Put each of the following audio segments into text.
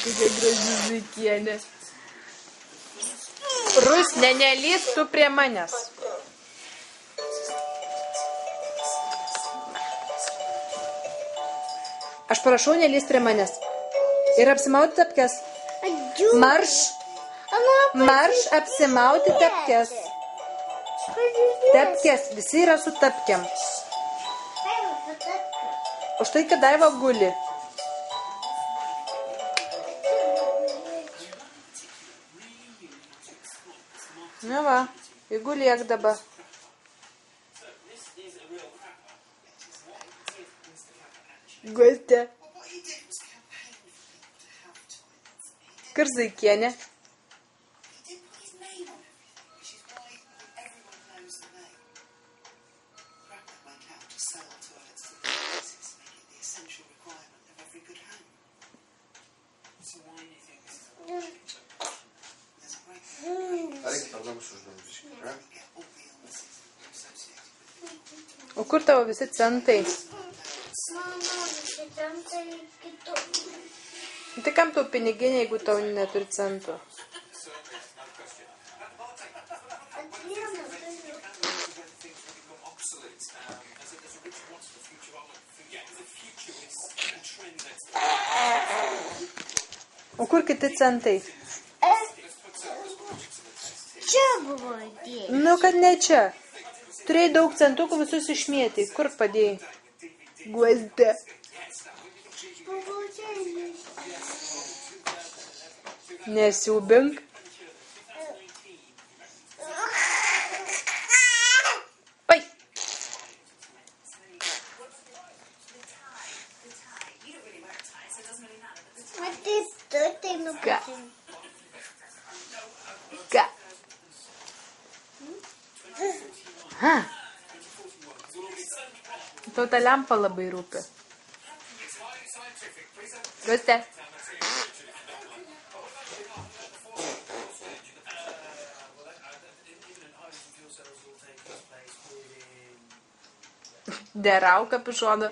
Kokia graži zuikienė. Rusne, nelįsk tu prie manęs. Aš prašau, nelįsk prie manęs. Ir apsimauti tapkes. Marš. Marš apsimauti tapkes. Tapkes. Visi yra su tapkiam. O štai kad Daiva guli. Na va, įguliek dabar. Gulti. Kur zuikienė? O kur tavo visi centai? Tai kam tau piniginė, jeigu tau neturi centų? O kur kiti centai? Čia buvo dėti. Nu, kad ne čia. Turėjai daug centukų, visus išmėtai. Kur padėjai? Guozde. Nesiūbink. Pai. Tai nupatinu. Ką? Ha. Tau ta lempa labai rūpi. Guozde. Nerauk kapišoną.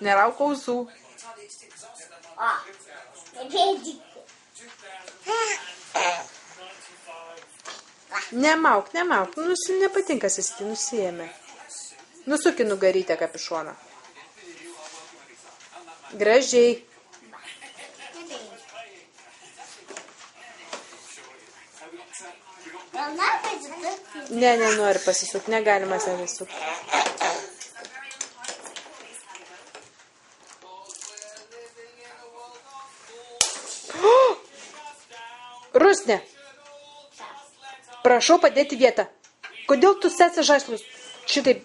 Nerauk ausų. O, nebėdyti. Nemauk. Nepatinka sėsti, nusiėmė. Nusuki nugarytę kapišoną. Gražiai. Ne, nenori pasisukti, negalima pasisukti. Rusne, prašau padėti vietą. Kodėl tu sesi žaislus šitaip